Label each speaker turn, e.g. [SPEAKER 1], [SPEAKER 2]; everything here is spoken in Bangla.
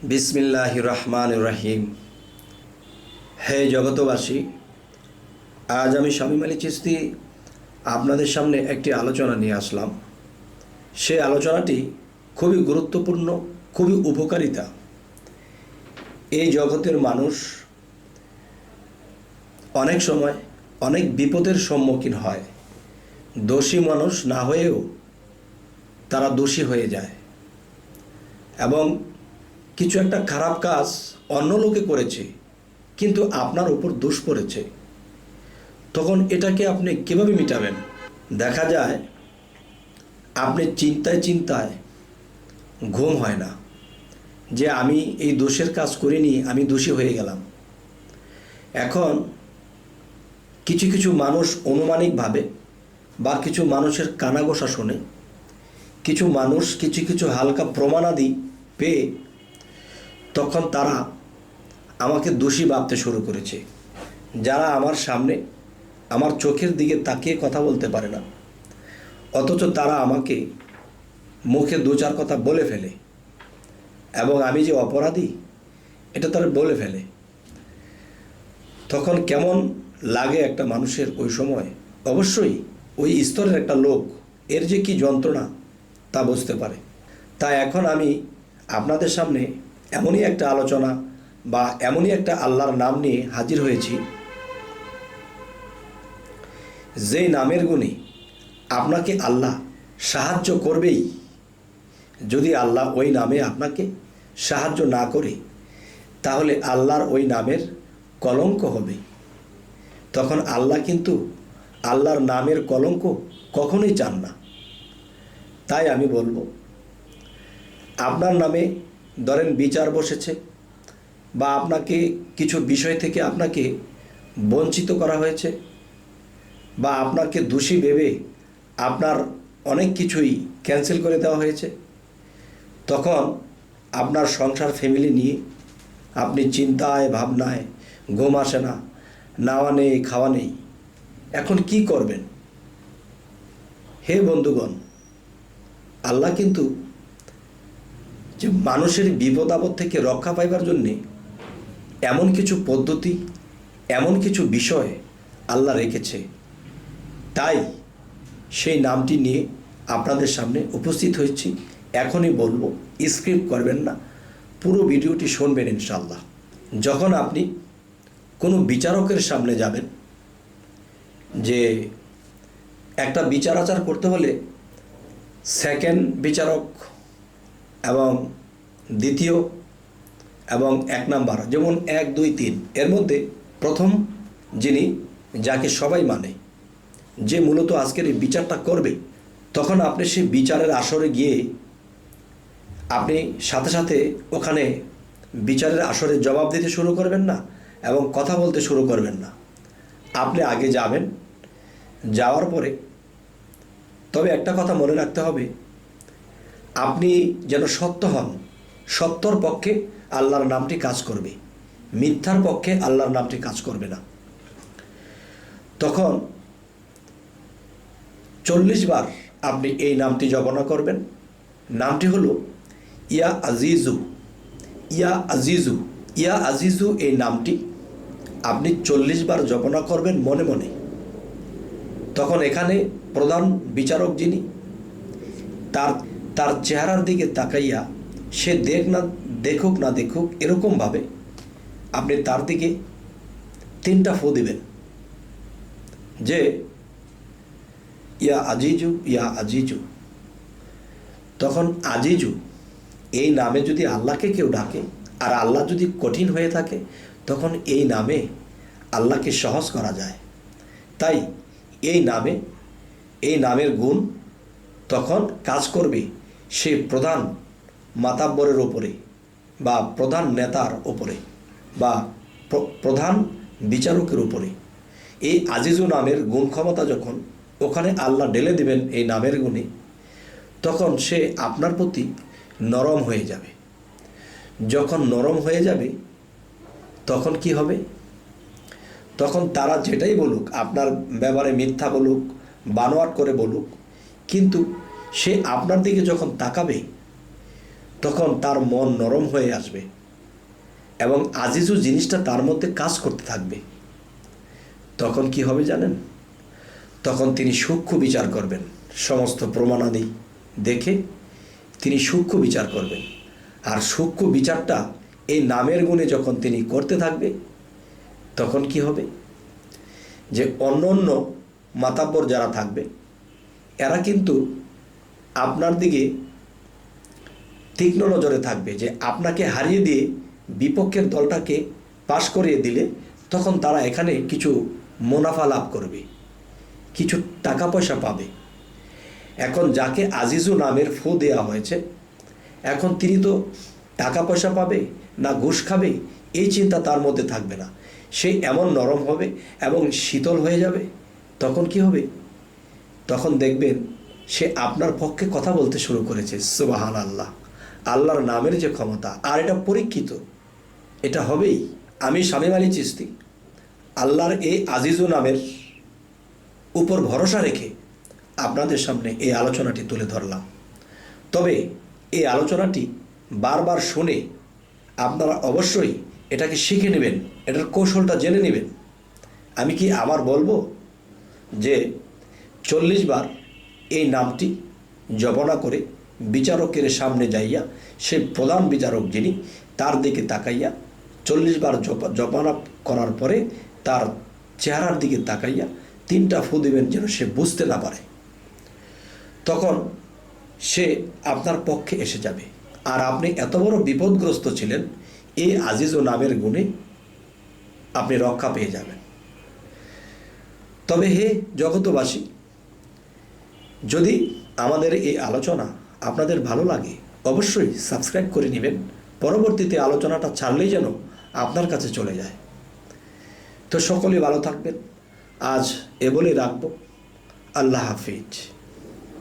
[SPEAKER 1] বিসমিল্লাহির রহমানির রহিম। হে জগতবাসী, আজ আমি শামীম আলী চিশতি আপনাদের সামনে একটি আলোচনা নিয়ে আসলাম। সেই আলোচনাটি খুবই গুরুত্বপূর্ণ, খুবই উপকারিতা। এই জগতের মানুষ অনেক সময় অনেক বিপদের সম্মুখীন হয়। দোষী মানুষ না হয়েও তারা দোষী হয়ে যায় এবং কিছু একটা খারাপ কাজ অন্য লোকে করেছে, কিন্তু আপনার উপর দোষ পড়েছে। তখন এটাকে আপনি কীভাবে মিটাবেন? দেখা যায় আপনি চিন্তায় চিন্তায় ঘুম হয় না যে আমি এই দোষের কাজ করিনি, আমি দোষী হয়ে গেলাম। এখন কিছু কিছু মানুষ অনুমানিকভাবে বা কিছু মানুষের কানাঘোষা শোনে, কিছু মানুষ কিছু কিছু হালকা প্রমাণাদি পেয়ে তখন তারা আমাকে দোষী ভাবতে শুরু করেছে। যারা আমার সামনে আমার চোখের দিকে তাকিয়ে কথা বলতে পারে না, অথচ তারা আমাকে মুখে দু চার কথা বলে ফেলে এবং আমি যে অপরাধী এটা তারা বলে ফেলে। তখন কেমন লাগে একটা মানুষের ওই সময়? অবশ্যই ওই স্তরের একটা লোক এর যে কি যন্ত্রণা তা বুঝতে পারে। তাই এখন আমি আপনাদের সামনে এমনই একটা আলোচনা বা এমনই একটা আল্লাহর নাম নিয়ে হাজির হয়েছি, যেই নামের গুণে আপনাকে আল্লাহ সাহায্য করবেই। যদি আল্লাহ ওই নামে আপনাকে সাহায্য না করে, তাহলে আল্লাহর ওই নামের কলঙ্ক হবে। তখন আল্লাহ কিন্তু আল্লাহর নামের কলঙ্ক কখনোই চান না। তাই আমি বলবো, আপনার নামে ধরেন বিচার বসেছে বা আপনাকে কিছু বিষয় থেকে আপনাকে বঞ্চিত করা হয়েছে বা আপনাকে দোষী ভেবে আপনার অনেক কিছুই ক্যান্সেল করে দেওয়া হয়েছে, তখন আপনার সংসার ফ্যামিলি নিয়ে আপনি চিন্তায় ভাবনায় ঘুম আসে না, নাওয়া নেই খাওয়া নেই। এখন কি করবেন? হে বন্ধুগণ, আল্লাহ কিন্তু যে মানুষের বিপদ আপদ থেকে রক্ষা পাইবার জন্যে এমন কিছু পদ্ধতি, এমন কিছু বিষয় আল্লাহ রেখেছে। তাই সেই নামটি নিয়ে আপনাদের সামনে উপস্থিত হয়েছি। এখনই বলবো, স্ক্রিপ্ট করবেন না, পুরো ভিডিওটি শুনবেন ইনশাআল্লাহ। যখন আপনি কোনো বিচারকের সামনে যাবেন, যে একটা বিচার আচার করতে হলে সেকেন্ড বিচারক এবং দ্বিতীয় এবং এক নাম্বার, যেমন 1, 2, 3 এর মধ্যে প্রথম যিনি, যাকে সবাই মানে, যে মূলত আজকের এই বিচারটা করবে, তখন আপনি সেই বিচারের আসরে গিয়ে আপনি সাথে সাথে ওখানে বিচারের আসরে জবাব দিতে শুরু করবেন না এবং কথা বলতে শুরু করবেন না। আপনি আগে যাবেন, যাওয়ার পরে তবে একটা কথা মনে রাখতে হবে, আপনি যেন সত্য হন। সত্যর পক্ষে আল্লাহর নামটি কাজ করবে, মিথ্যার পক্ষে আল্লাহর নামটি কাজ করবে না। তখন 40 বার আপনি এই নামটি জপনা করবেন। নামটি হলো ইয়া আজিজু। ইয়া আজিজু, ইয়া আজিজু, এই নামটি আপনি 40 বার জপনা করবেন মনে মনে। তখন এখানে প্রধান বিচারক যিনি, তার চেহারার দিকে তাকাইয়া সে দেখুক না দেখুক এরকমভাবে আপনি তার দিকে 3টা ফু দিবেন, যে ইয়া আজিজু, ইয়া আজিজু। তখন আজিজু এই নামে যদি আল্লাহকে কেউ ডাকে আর আল্লাহ যদি কঠিন হয়ে থাকে, তখন এই নামে আল্লাহকে সহজ করা যায়। তাই এই নামের গুণ তখন কাজ করবে সেই প্রধান মাতাব্বরের ওপরে বা প্রধান নেতার ওপরে বা প্রধান বিচারকের উপরে। এই আজিজু নামের গুণ ক্ষমতা যখন ওখানে আল্লাহ ঢেলে দেবেন এই নামের গুণে, তখন সে আপনার প্রতি নরম হয়ে যাবে। যখন নরম হয়ে যাবে, তখন কি হবে? তখন তারা যেটাই বলুক, আপনার ব্যাপারে মিথ্যা বলুক, বানোয়াট করে বলুক, কিন্তু সে আপনার দিকে যখন তাকাবে, তখন তার মন নরম হয়ে আসবে এবং আজিজু জিনিসটা তার মধ্যে কাজ করতে থাকবে। তখন কি হবে জানেন? তখন তিনি সূক্ষ্ম বিচার করবেন, সমস্ত প্রমাণাদি দেখে তিনি সূক্ষ্ম বিচার করবেন। আর সূক্ষ্ম বিচারটা এই নামের গুণে যখন তিনি করতে থাকবে, তখন কি হবে যে অন্য অন্য মাতাব্বর যারা থাকবে এরা কিন্তু আপনার দিকে তীক্ষ্ণ নজরে থাকবে, যে আপনাকে হারিয়ে দিয়ে বিপক্ষের দলটাকে পাশ করিয়ে দিলে তখন তারা এখানে কিছু মুনাফা লাভ করবে, কিছু টাকা পয়সা পাবে। এখন যাকে আজিজু নামের ফু দেওয়া হয়েছে, এখন তিনি তো টাকা পয়সা পাবে না ঘুষ খাবে এই চিন্তা তার মধ্যে থাকবে না। সে এমন নরম হবে এবং শীতল হয়ে যাবে। তখন কি হবে? তখন দেখবেন সে আপনার পক্ষে কথা বলতে শুরু করেছে। সুবহানাল্লাহ! আল্লাহর নামের যে ক্ষমতা, আর এটা পরীক্ষিত, এটা হবেই। আমি শামীম আলী চিশতি আল্লাহর এই আজিজু নামের উপর ভরসা রেখে আপনাদের সামনে এই আলোচনাটি তুলে ধরলাম। তবে এই আলোচনাটি বারবার শুনে আপনারা অবশ্যই এটাকে শিখে নেবেন, এটার কৌশলটা জেনে নেবেন। আমি কি আবার বলবো যে 40 বার এই নামটি জপনা করে বিচারকের সামনে যাইয়া, সে প্রধান বিচারক যিনি, তার দিকে তাকাইয়া 40 বার জপনা করার পরে তার চেহারার দিকে তাকাইয়া 3টা ফু দিবেন, যেন সে বুঝতে না পারে। তখন সে আপনার পক্ষে এসে যাবে। আর আপনি এত বড় বিপদগ্রস্ত ছিলেন, এই আজিজ ও নামের গুণে আপনি রক্ষা পেয়ে যাবেন। তবে হে জগতবাসী, যদি আমাদের এই আলোচনা আপনাদের ভালো লাগে অবশ্যই সাবস্ক্রাইব করে নেবেন, পরবর্তীতে আলোচনাটা ছাড়লেই যেন আপনার কাছে চলে যায়। তো সকলে ভালো থাকবেন। আজ এ বলে রাখবো। আল্লাহ হাফিজ।